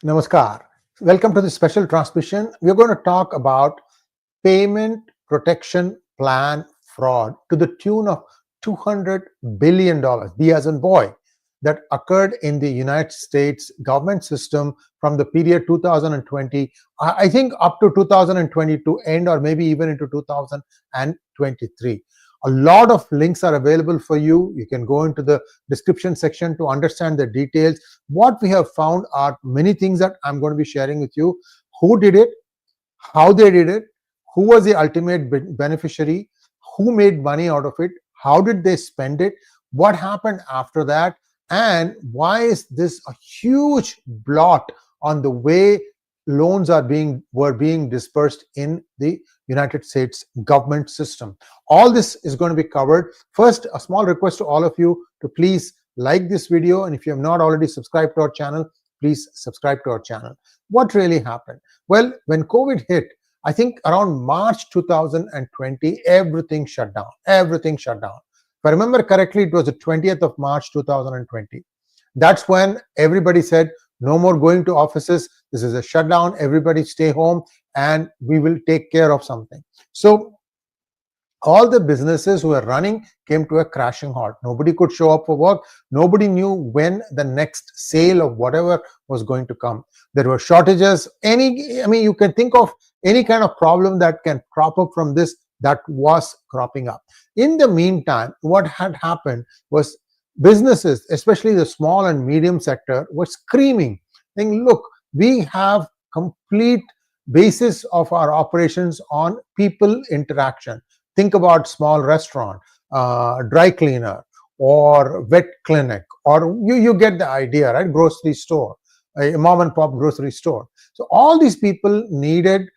Namaskar. Welcome to this special transmission. We're going to talk about payment protection plan fraud to the tune of $200 billion, B as in boy, that occurred in the United States government system from the period 2020, I think up to 2022 end, or maybe even into 2023. A lot of links are available for you. You can go into the description section to understand the details. What we have found are many things that I'm going to be sharing with you. Who did it, how they did it, who was the ultimate beneficiary, who made money out of it, how did they spend it, what happened after that, and why is this a huge blot on the way loans were being dispersed in the United States government system. All this is going to be covered. First, a small request to all of you to please like this video, and if you have not already subscribed to our channel, please subscribe to our channel. What really happened? Well, when COVID hit, I think around March 2020, everything shut down. Everything shut down. If I remember correctly, it was the 20th of March 2020. That's when everybody said, no more going to offices. This is a shutdown. Everybody stay home and we will take care of something. So all the businesses who were running came to a crashing halt. Nobody could show up for work. Nobody knew when the next sale of whatever was going to come. There were shortages. You can think of any kind of problem that can crop up from this that was cropping up. In the meantime, what had happened was businesses, especially the small and medium sector, were screaming, saying, look, we have complete basis of our operations on people interaction. Think about small restaurant, dry cleaner, or vet clinic, or you get the idea, right? Grocery store, a mom and pop grocery store. So all these people needed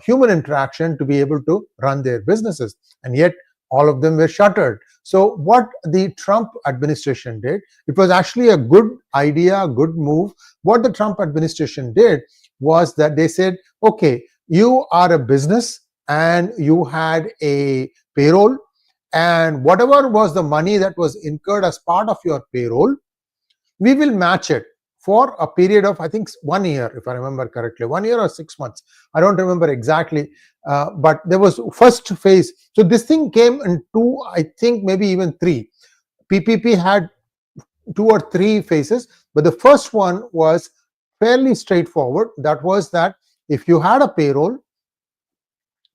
human interaction to be able to run their businesses, and yet all of them were shuttered. So what the Trump administration did, it was actually a good idea, a good move. What the Trump administration did was that they said, okay, you are a business and you had a payroll, and whatever was the money that was incurred as part of your payroll, we will match it for a period of, I think, 1 year, if I remember correctly, 1 year or 6 months. I don't remember exactly, but there was first phase. So this thing came in two, I think maybe even three. PPP had 2 or 3 phases, but the first one was fairly straightforward. That was that if you had a payroll,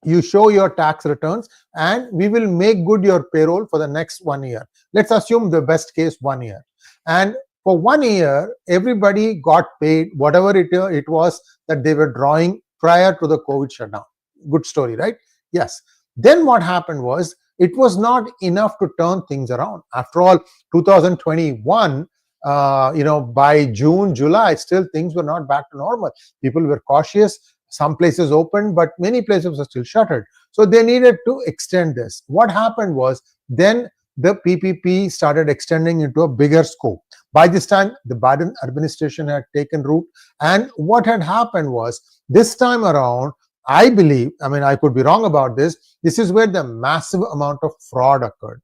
you show your tax returns and we will make good your payroll for the next 1 year. Let's assume the best case 1 year. And for 1 year, everybody got paid whatever it was that they were drawing prior to the COVID shutdown. Good story, right? Yes. Then what happened was, it was not enough to turn things around. After all, 2021, by June, July, still things were not back to normal. People were cautious. Some places opened, but many places were still shuttered. So they needed to extend this. What happened was, then the PPP started extending into a bigger scope. By this time, the Biden administration had taken root. And what had happened was, this time around, I believe, I could be wrong about this, this is where the massive amount of fraud occurred.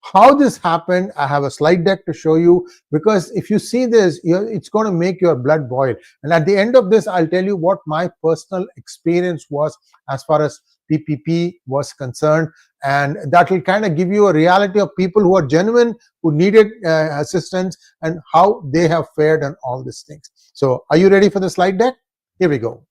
How this happened, I have a slide deck to show you, because if you see this, it's going to make your blood boil. And at the end of this, I'll tell you what my personal experience was as far as PPP was concerned, and that will kind of give you a reality of people who are genuine, who needed assistance, and how they have fared on all these things. So are you ready for the slide deck? Here we go.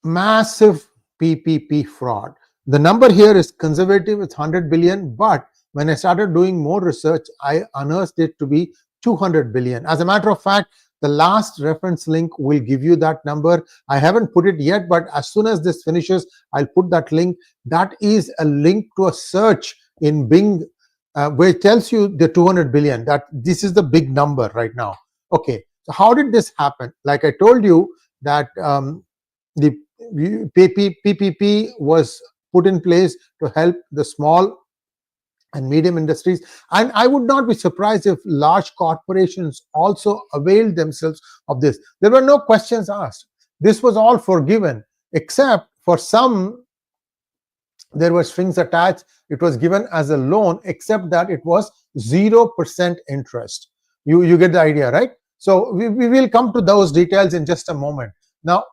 Massive PPP fraud. The number here is conservative, it's 100 billion, but when I started doing more research, I unearthed it to be 200 billion. As a matter of fact, the last reference link will give you that number. I haven't put it yet, but as soon as this finishes, I'll put that link. That is a link to a search in Bing, where it tells you the 200 billion, that this is the big number right now. Okay, so how did this happen? Like I told you, that the PPP was put in place to help the small and medium industries, and I would not be surprised if large corporations also availed themselves of this. There were no questions asked. This was all forgiven, except for some there were strings attached. It was given as a loan, except that it was 0% interest. You get the idea, right? So we will come to those details in just a moment. Now,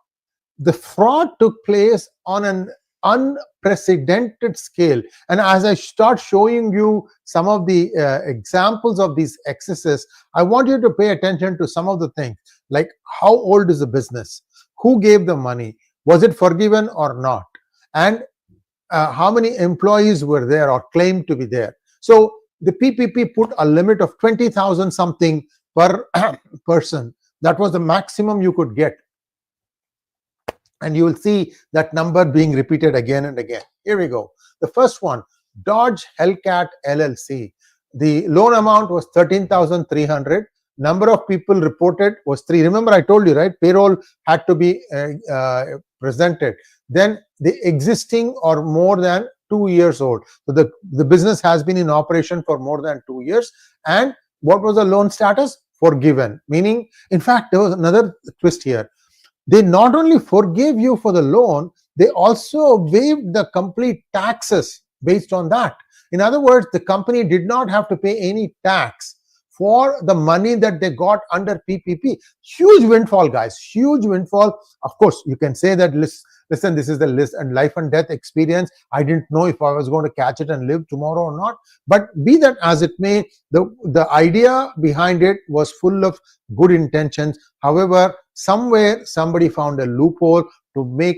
the fraud took place on an unprecedented scale, and as I start showing you some of the examples of these excesses, I want you to pay attention to some of the things, like how old is the business, who gave the money, was it forgiven or not, and how many employees were there or claimed to be there. So the PPP put a limit of 20,000 something per person. That was the maximum you could get. And you will see that number being repeated again and again. Here we go. The first one, Dodge Hellcat LLC. The loan amount was 13,300. Number of people reported was 3. Remember, I told you, right? Payroll had to be presented. Then the existing or more than 2 years old. So the business has been in operation for more than 2 years. And what was the loan status? Forgiven. Meaning, in fact, there was another twist here. They not only forgave you for the loan, they also waived the complete taxes based on that. In other words, the company did not have to pay any tax for the money that they got under PPP. Huge windfall, guys. Huge windfall. Of course, you can say that, listen, this is the list and life and death experience. I didn't know if I was going to catch it and live tomorrow or not. But be that as it may, the idea behind it was full of good intentions. However, somewhere somebody found a loophole to make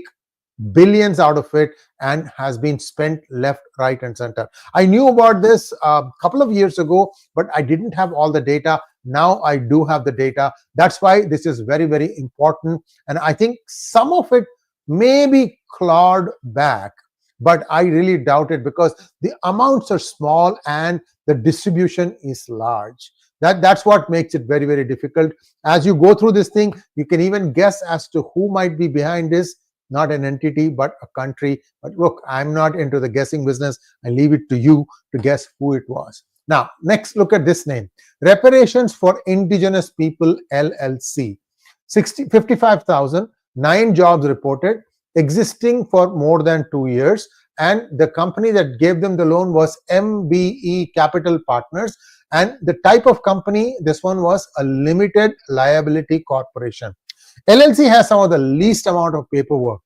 billions out of it, and has been spent left, right, and center. I knew about this a couple of years ago, but I didn't have all the data. Now I do have the data. That's why this is very, very important. And I think some of it may be clawed back, but I really doubt it, because the amounts are small and the distribution is large. That's what makes it very, very difficult. As you go through this thing, you can even guess as to who might be behind this. Not an entity, but a country. But look, I'm not into the guessing business. I leave it to you to guess who it was. Now, next, look at this name. Reparations for Indigenous People LLC. 55,000, 9 jobs reported, existing for more than 2 years. And the company that gave them the loan was MBE Capital Partners. And the type of company, this one was a limited liability corporation. LLC has some of the least amount of paperwork.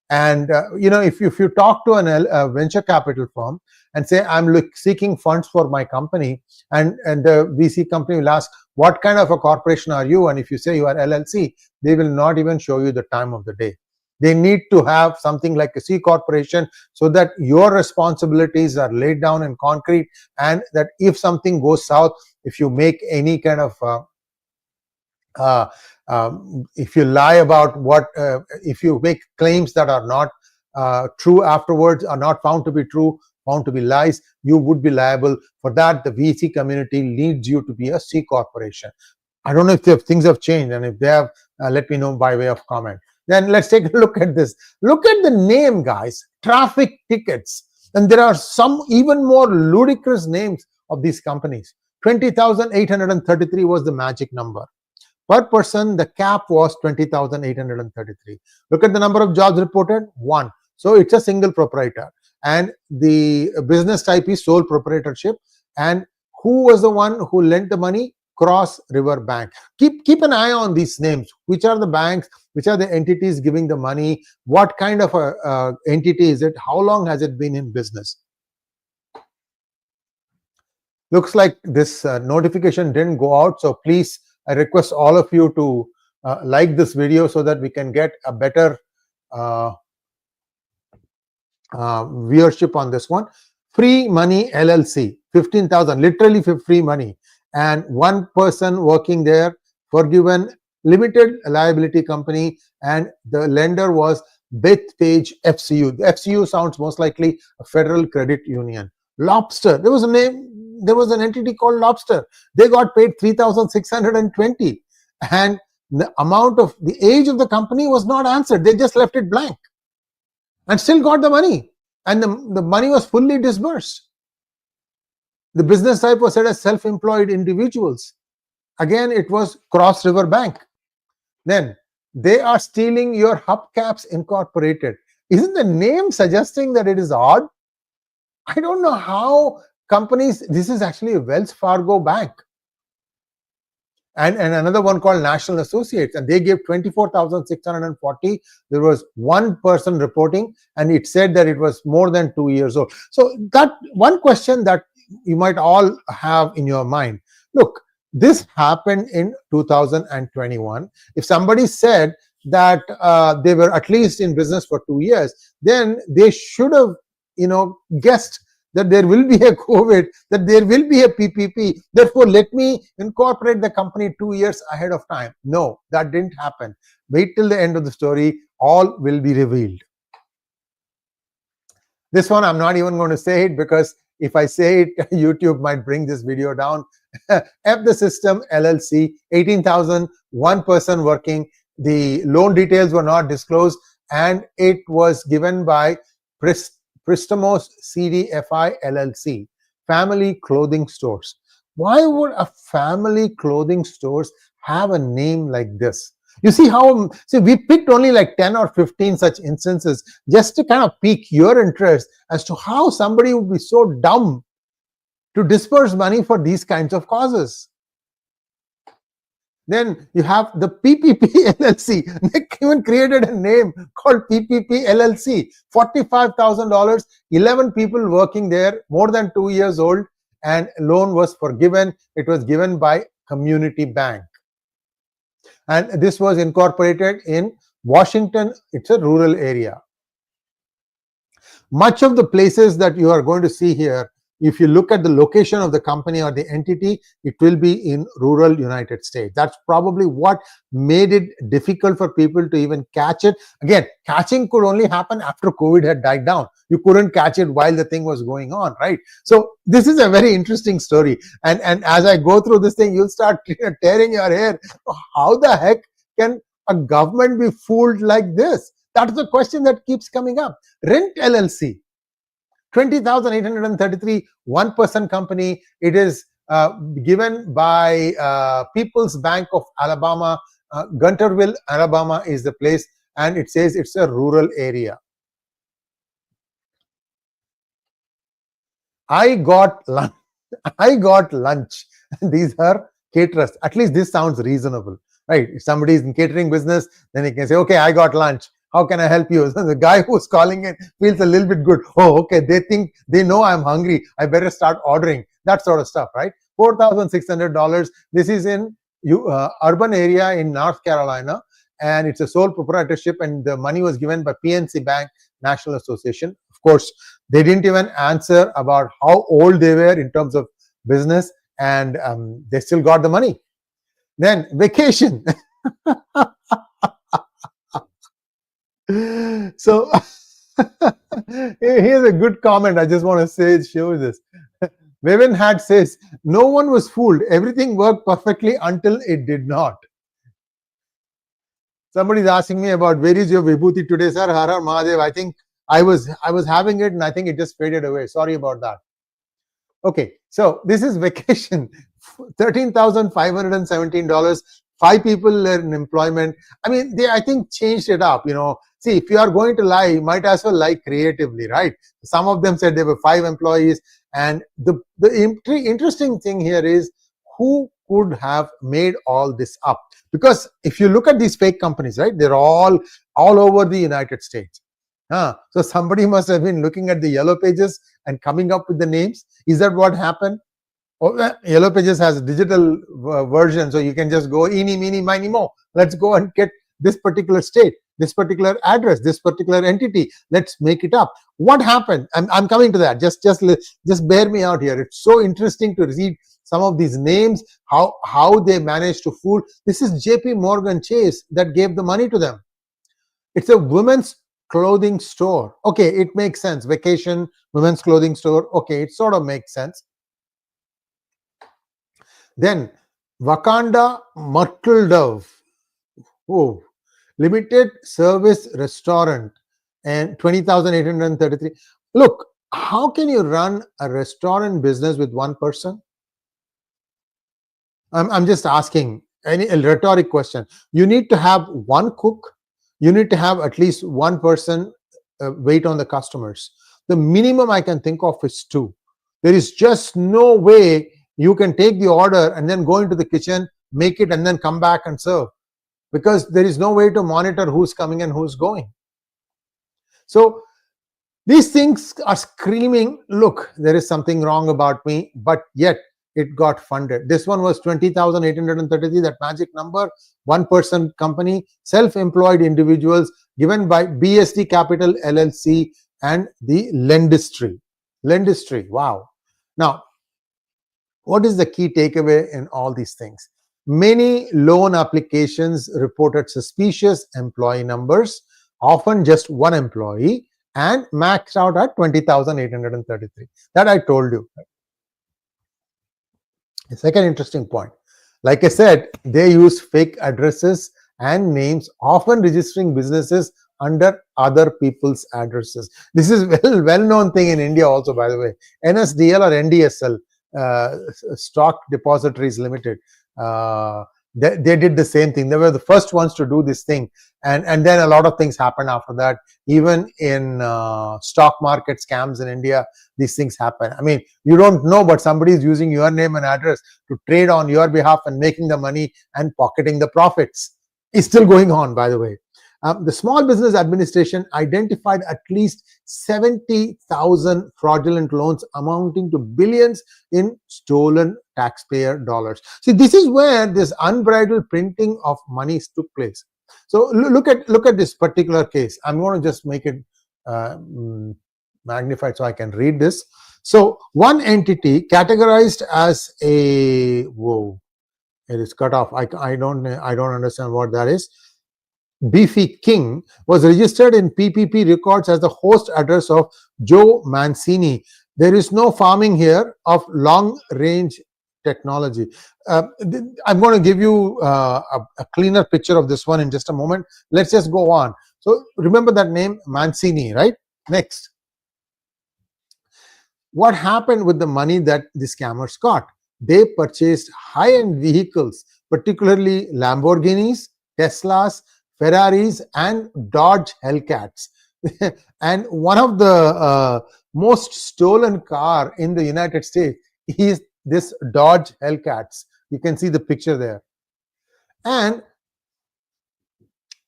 And if you talk to a venture capital firm and say, I'm seeking funds for my company, and the VC company will ask, what kind of a corporation are you? And if you say you are LLC, they will not even show you the time of the day. They need to have something like a C corporation, so that your responsibilities are laid down in concrete, and that if something goes south, if you make any kind of if you lie about if you make claims that are not true afterwards, are not found to be true, found to be lies, you would be liable for that. The VC community needs you to be a C corporation. I don't know if things have changed, and if they have, let me know by way of comment. Then let's take a look at this. Look at the name, guys. Traffic tickets. And there are some even more ludicrous names of these companies. 20,833 was the magic number. Per person, the cap was 20,833. Look at the number of jobs reported, 1. So it's a single proprietor. And the business type is sole proprietorship. And who was the one who lent the money? Cross River Bank. Keep an eye on these names. Which are the banks? Which are the entities giving the money? What kind of a entity is it? How long has it been in business? Looks like this notification didn't go out. So please, I request all of you to like this video, so that we can get a better viewership on this one. Free Money LLC, 15,000, literally for free money. And 1 person working there, forgiven, limited liability company, and the lender was Bethpage FCU. The FCU sounds most likely a Federal Credit Union. Lobster, there was a name, there was an entity called Lobster. They got paid 3,620, and the amount of the age of the company was not answered. They just left it blank and still got the money, and the money was fully disbursed. The business type was set as self-employed individuals. Again, it was Cross River Bank. Then they are stealing your Hubcaps Incorporated. Isn't the name suggesting that it is odd? I don't know how companies, this is actually a Wells Fargo Bank. And another one called National Associates, and they gave 24,640. There was one person reporting, and it said that it was more than 2 years old. So that one question that you might all have in your mind, look, this happened in 2021. If somebody said that they were at least in business for 2 years, then they should have, guessed that there will be a COVID, that there will be a PPP. Therefore, let me incorporate the company 2 years ahead of time. No, that didn't happen. Wait till the end of the story. All will be revealed. This one, I'm not even going to say it, because if I say it, YouTube might bring this video down. F the System LLC, 18,000, one person working. The loan details were not disclosed, and it was given by Pristamos CDFI LLC, family clothing stores. Why would a family clothing stores have a name like this? You see how, we picked only like 10 or 15 such instances just to kind of pique your interest as to how somebody would be so dumb to disperse money for these kinds of causes. Then you have the PPP LLC. They even created a name called PPP LLC. $45,000, 11 people working there, more than 2 years old, and loan was forgiven. It was given by Community Bank. And this was incorporated in Washington. It's a rural area. Much of the places that you are going to see here, if you look at the location of the company or the entity, it will be in rural United States. That's probably what made it difficult for people to even catch it. Again, catching could only happen after COVID had died down. You couldn't catch it while the thing was going on, right? So this is a very interesting story. And as I go through this thing, you'll start tearing your hair. How the heck can a government be fooled like this? That's the question that keeps coming up. Rent LLC. 20,833, one-person company. It is given by People's Bank of Alabama. Gunterville, Alabama is the place, and it says it's a rural area. I got lunch. These are caterers. At least this sounds reasonable, right? If somebody is in catering business, then he can say, okay, I got lunch. How can I help you? So the guy who's calling in feels a little bit good. Oh, okay. They know I'm hungry. I better start ordering. That sort of stuff, right? $4,600. This is in urban area in North Carolina, and it's a sole proprietorship, and the money was given by PNC Bank, National Association. Of course, they didn't even answer about how old they were in terms of business, and they still got the money. Then vacation. So here's a good comment. I just want to say, show this. Vivin Hat says, no one was fooled. Everything worked perfectly until it did not. Somebody's asking me about where is your Vibhuti today, sir. Har Har Mahadev. I think I was having it, and I think it just faded away. Sorry about that. Okay, so this is vacation. $13,517. 5 people are in employment. I mean, they, I think, changed it up. See, if you are going to lie, you might as well lie creatively, right? Some of them said there were 5 employees. And the interesting thing here is, who could have made all this up? Because if you look at these fake companies, right, they're all over the United States. So somebody must have been looking at the Yellow Pages and coming up with the names. Is that what happened? Yellow Pages has a digital version, so you can just go eeny, meeny, miny, mo. Let's go and get this particular state, this particular address, this particular entity. Let's make it up. What happened? I'm coming to that. Just bear me out here. It's so interesting to read some of these names, how they managed to fool. This is JP Morgan Chase that gave the money to them. It's a women's clothing store. Okay, it makes sense. Vacation, women's clothing store. Okay, it sort of makes sense. Then Wakanda Myrtle Dove. Oh, limited service restaurant, and 20,833. Look, how can you run a restaurant business with one person? I'm just asking a rhetoric question. You need to have one cook. You need to have at least one person wait on the customers. The minimum I can think of is 2. There is just no way you can take the order and then go into the kitchen, make it, and then come back and serve, because there is no way to monitor who's coming and who's going. So these things are screaming, look, there is something wrong about me, but yet it got funded. This one was 20,833, that magic number, one-person company, self-employed individuals, given by BSD Capital LLC and the Lendistry. Wow. Now, what is the key takeaway in all these things? Many loan applications reported suspicious employee numbers, often just one employee, and maxed out at 20,833. That I told you. The second interesting point, like I said, they use fake addresses and names, often registering businesses under other people's addresses. This is well-known thing in India also, by the way. NSDL or NDSL, Stock Depositories Limited, they did the same thing. They were the first ones to do this thing, and then a lot of things happened after that. Even in stock market scams in India, these things happen. I mean, you don't know, but somebody is using your name and address to trade on your behalf and making the money and pocketing the profits. It's still going on, by the way. The Small Business Administration identified at least 70,000 fraudulent loans amounting to billions in stolen taxpayer dollars. See, this is where this unbridled printing of money took place. So look at this particular case. I'm going to just make it magnified so I can read this. So one entity categorized as a it is cut off. I don't understand what that is. Beefy King was registered in PPP records as the host address of Joe Mancini. There is no farming here of long-range technology. I'm going to give you a cleaner picture of this one in just a moment. Let's just go on. So remember that name, Mancini, right? Next. What happened with the money that the scammers got? They purchased high-end vehicles, particularly Lamborghinis, Teslas, Ferraris, and Dodge Hellcats. And one of the most stolen car in the United States is this Dodge Hellcats. You can see the picture there. And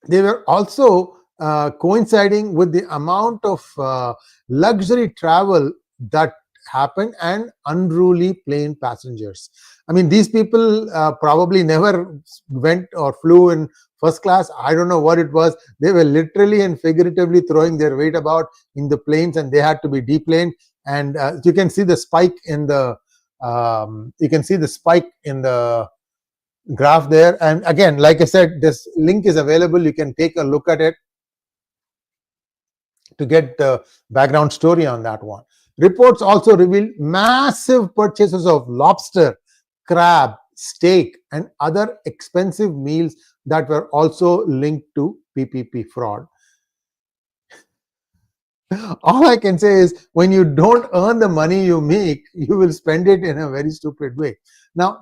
they were also coinciding with the amount of luxury travel that happened and unruly plane passengers. I mean, these people probably never went or flew in first class. I don't know what it was. They were literally and figuratively throwing their weight about in the planes, and they had to be deplaned. And you can see the spike in the graph there. And again, like I said, this link is available. You can take a look at it to get the background story on that one. Reports also revealed massive purchases of lobster, crab, steak, and other expensive meals that were also linked to PPP fraud. All I can say is, when you don't earn the money you make, you will spend it in a very stupid way. Now,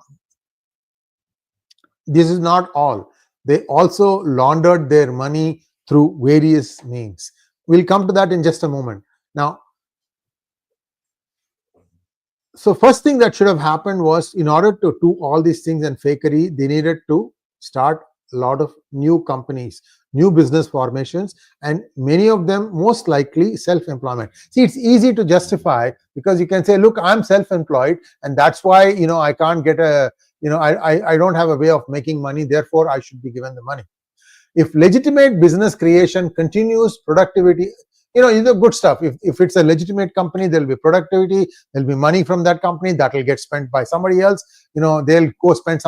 this is not all. They also laundered their money through various means. We'll come to that in just a moment. Now, so first thing that should have happened was, in order to do all these things and fakery, they needed to start a lot of new companies, new business formations, and many of them most likely self-employment. See, it's easy to justify, because you can say, look, I'm self-employed, and that's why, I can't get I don't have a way of making money, therefore I should be given the money. If legitimate business creation continues, productivity, the good stuff. If it's a legitimate company, there'll be productivity, there'll be money from that company that will get spent by somebody else. They'll go spend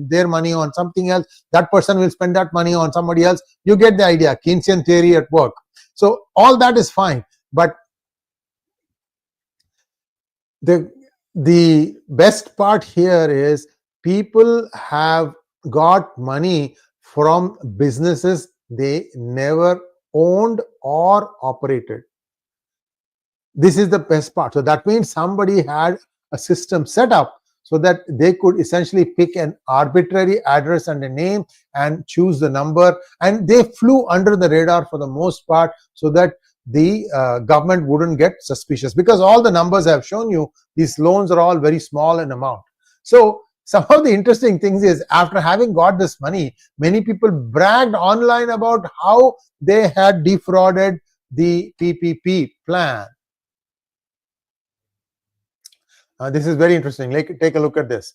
their money on something else. That person will spend that money on somebody else. You get the idea. Keynesian theory at work. So all that is fine. But the best part here is, people have got money from businesses they never owned or operated. This is the best part. So that means somebody had a system set up so that they could essentially pick an arbitrary address and a name and choose the number, and they flew under the radar for the most part, so that the government wouldn't get suspicious, because all the numbers I have shown you, these loans are all very small in amount. So some of the interesting things is, after having got this money, many people bragged online about how they had defrauded the PPP plan. This is very interesting. Take a look at this.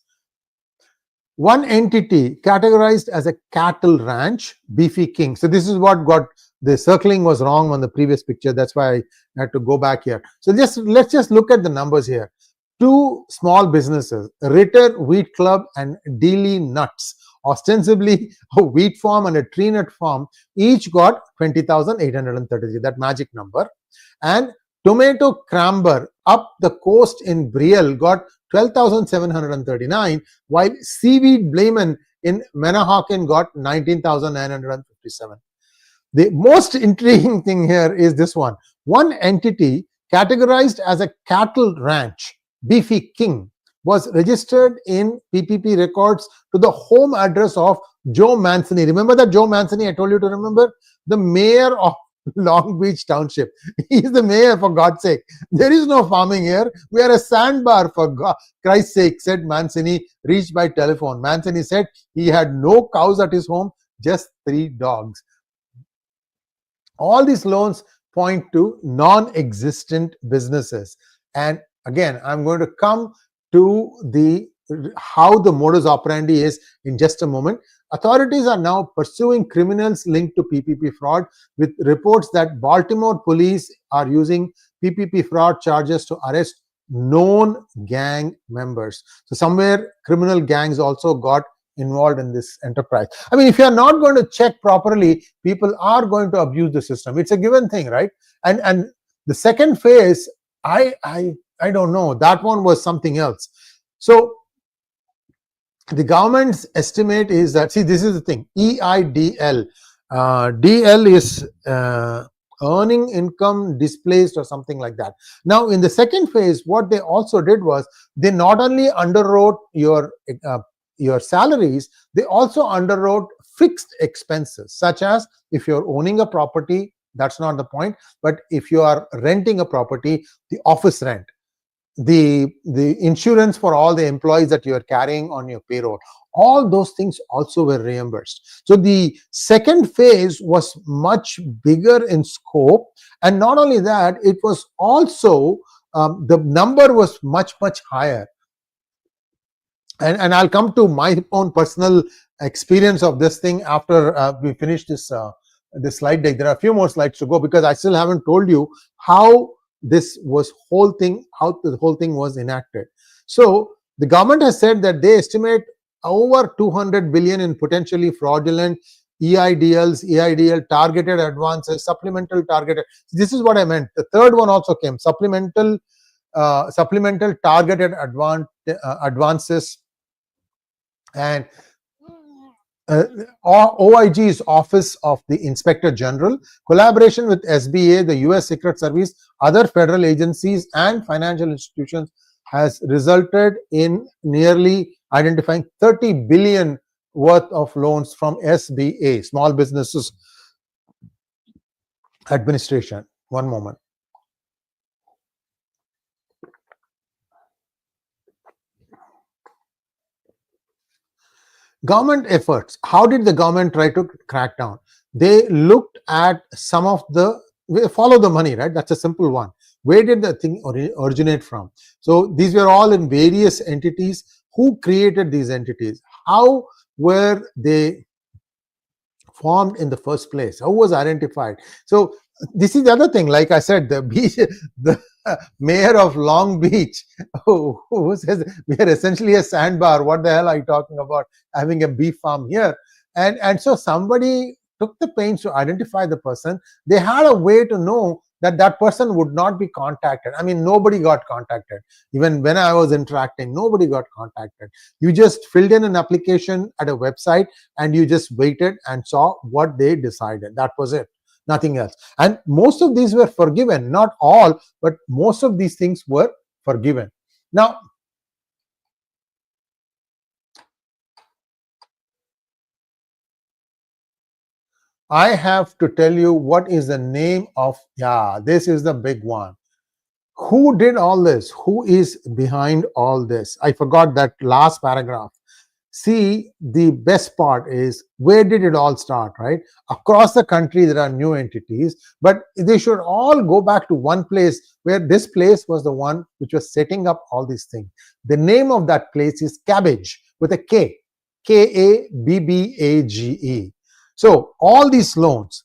One entity categorized as a cattle ranch, Beefy King. So this is what got the circling was wrong on the previous picture. That's why I had to go back here. So let's just look at the numbers here. Two small businesses, Ritter Wheat Club and Dealey Nuts, ostensibly a wheat farm and a tree nut farm, each got 20,833, that magic number. And Tomato Cramber up the coast in Brielle got 12,739, while Seaweed Blamen in Manahawkin got 19,957. The most intriguing thing here is this one. One entity categorized as a cattle ranch, Beefy King, was registered in PPP records to the home address of Joe Mancini. Remember that Joe Mancini I told you to remember? The mayor of Long Beach Township. He's the mayor, for God's sake. There is no farming here. We are a sandbar, for Christ's sake, said Mancini, reached by telephone. Mancini said he had no cows at his home, just 3 dogs. All these loans point to non-existent businesses. And again, I'm going to come to how the modus operandi is in just a moment. Authorities are now pursuing criminals linked to PPP fraud, with reports that Baltimore police are using PPP fraud charges to arrest known gang members. So somewhere criminal gangs also got involved in this enterprise. I mean, if you are not going to check properly, people are going to abuse the system. It's a given thing, right? And the second phase, I don't know. That one was something else. So the government's estimate is that, see, this is the thing, EIDL. DL is earning income displaced or something like that. Now, in the second phase, what they also did was, they not only underwrote your salaries, they also underwrote fixed expenses, such as if you're owning a property, that's not the point, but if you are renting a property, the office rent, the insurance for all the employees that you are carrying on your payroll, all those things also were reimbursed. So the second phase was much bigger in scope, and not only that, it was also the number was much higher. And I'll come to my own personal experience of this thing after we finish this slide deck. There are a few more slides to go, because I still haven't told you how the whole thing was enacted. So the government has said that they estimate over 200 billion in potentially fraudulent EIDL targeted advances, supplemental targeted. This is what I meant. The third one also came, supplemental targeted advances, and OIG's Office of the Inspector General, collaboration with SBA, the US Secret Service, other federal agencies and financial institutions, has resulted in nearly identifying 30 billion worth of loans from SBA, Small Businesses Administration. One moment. Government efforts. How did the government try to crack down? They looked at some of follow the money, right? That's a simple one. Where did the thing originate from? So these were all in various entities. Who created these entities? How were they formed in the first place? How was identified? So this is the other thing. Like I said, the mayor of Long Beach, who says we are essentially a sandbar. What the hell are you talking about having a beef farm here? And so somebody took the pains to identify the person. They had a way to know that person would not be contacted. I mean, nobody got contacted. Even when I was interacting, nobody got contacted. You just filled in an application at a website and you just waited and saw what they decided. That was it. Nothing else. And most of these were forgiven. Not all, but most of these things were forgiven. Now, I have to tell you what is the name of, yeah, this is the big one. Who did all this? Who is behind all this? I forgot that last paragraph. See, the best part is, where did it all start, right? Across the country, there are new entities, but they should all go back to one place, where this place was the one which was setting up all these things. The name of that place is Kabbage, with a K, Kabbage. So all these loans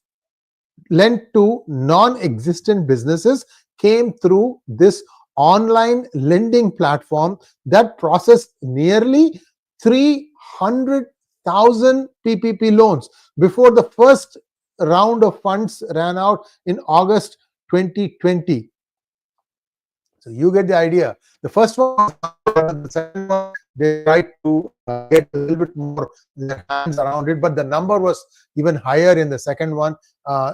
lent to non-existent businesses came through this online lending platform that processed nearly 300,000 PPP loans before the first round of funds ran out in August 2020. So you get the idea. The first one, the second one, they tried to get a little bit more their hands around it, but the number was even higher in the second one.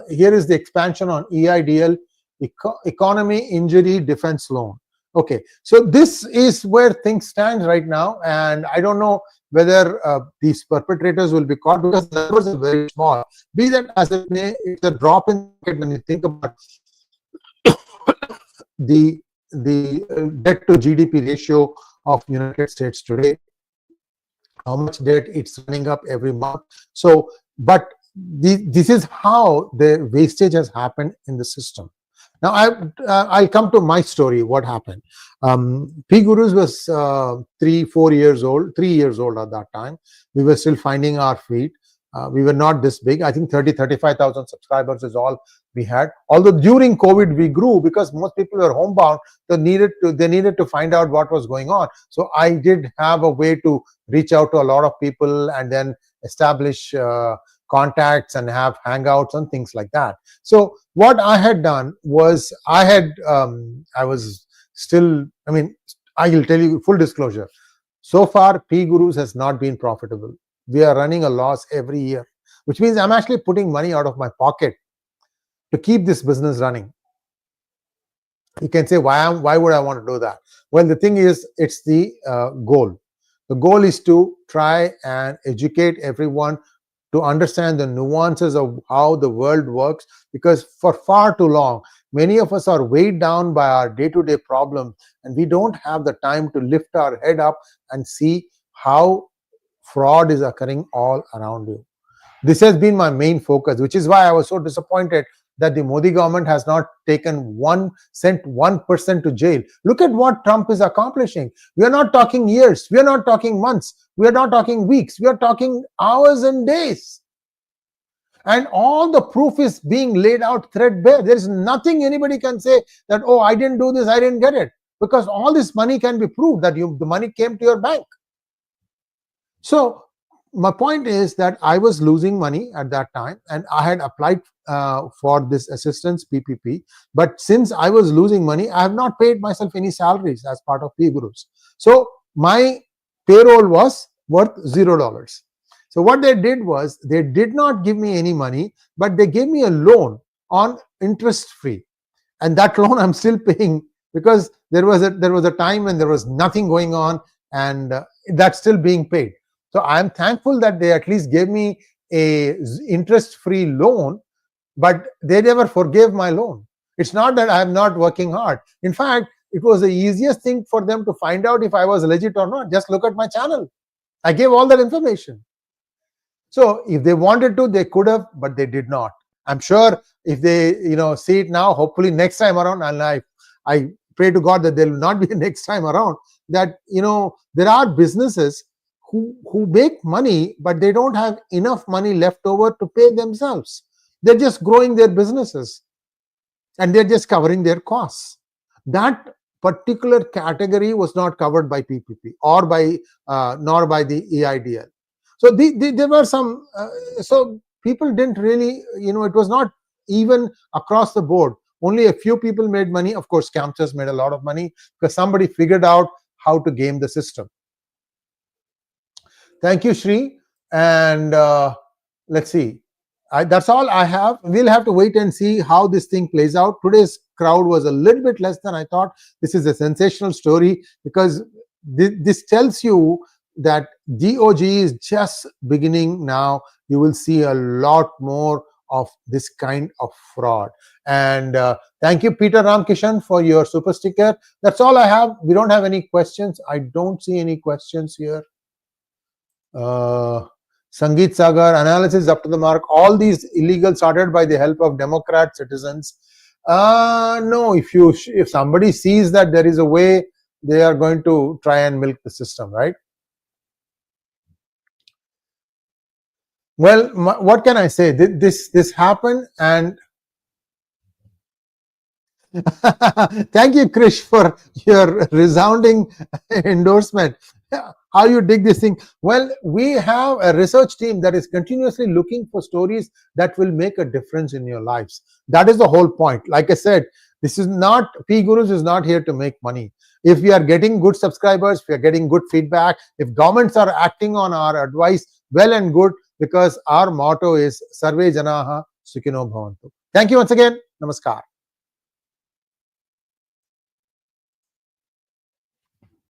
Here is the expansion on EIDL, Economy Injury Defense Loan. Okay, so this is where things stand right now, and I don't know whether these perpetrators will be caught, because the numbers are very small. Be that as it may, it's a drop in the market when you think about the debt to GDP ratio of United States today, how much debt it's running up every month. So, but this is how the wastage has happened in the system. Now, I'll come to my story. What happened? P Gurus was 3 years old at that time. We were still finding our feet. We were not this big. I think 35,000 subscribers is all we had. Although during COVID we grew, because most people were homebound. They needed to find out what was going on. So I did have a way to reach out to a lot of people and then establish contacts and have hangouts and things like that. So what I had done was, I was still, I mean, I will tell you full disclosure. So far, P Gurus has not been profitable. We are running a loss every year, which means I'm actually putting money out of my pocket to keep this business running. You can say, why would I want to do that? Well, the thing is, it's the goal. The goal is to try and educate everyone to understand the nuances of how the world works, because for far too long, many of us are weighed down by our day-to-day problems, and we don't have the time to lift our head up and see how fraud is occurring all around you. This has been my main focus, which is why I was so disappointed that the Modi government has not sent 1% to jail. Look at what Trump is accomplishing. We are not talking years. We are not talking months. We are not talking weeks. We are talking hours and days. And all the proof is being laid out threadbare. There is nothing anybody can say that, oh, I didn't do this, I didn't get it. Because all this money can be proved that the money came to your bank. So my point is that I was losing money at that time, and I had applied for this assistance PPP. But since I was losing money, I have not paid myself any salaries as part of P Gurus. So my payroll was worth $0. So what they did was, they did not give me any money, but they gave me a loan on interest free, and that loan I'm still paying, because there was a time when there was nothing going on, and that's still being paid. So I'm thankful that they at least gave me a interest-free loan, but they never forgave my loan. It's not that I'm not working hard. In fact, it was the easiest thing for them to find out if I was legit or not. Just look at my channel. I gave all that information. So if they wanted to, they could have, but they did not. I'm sure if they see it now, hopefully next time around, and I pray to God that there will not be a next time around, that there are businesses who make money, but they don't have enough money left over to pay themselves. They're just growing their businesses, and they're just covering their costs. That particular category was not covered by PPP or nor by the EIDL. So there were some. So people didn't really, it was not even across the board. Only a few people made money. Of course, scamsters made a lot of money because somebody figured out how to game the system. Thank you, Shri. And let's see. That's all I have. We'll have to wait and see how this thing plays out. Today's crowd was a little bit less than I thought. This is a sensational story, because this tells you that DOJ is just beginning now. You will see a lot more of this kind of fraud. And thank you, Peter Ramkishan, for your super sticker. That's all I have. We don't have any questions. I don't see any questions here. Sangeet Sagar, analysis up to the mark. All these illegal started by the help of Democrat citizens. No, if somebody sees that there is a way, they are going to try and milk the system, right? Well, what can I say? This happened, and thank you, Krish, for your resounding endorsement. How you dig this thing? Well, we have a research team that is continuously looking for stories that will make a difference in your lives. That is the whole point. Like I said, this is not, P Gurus is not here to make money. If we are getting good subscribers, if we are getting good feedback, if governments are acting on our advice, well and good, because our motto is Sarve Janaha Sukhino Bhavantu. Thank you once again. Namaskar.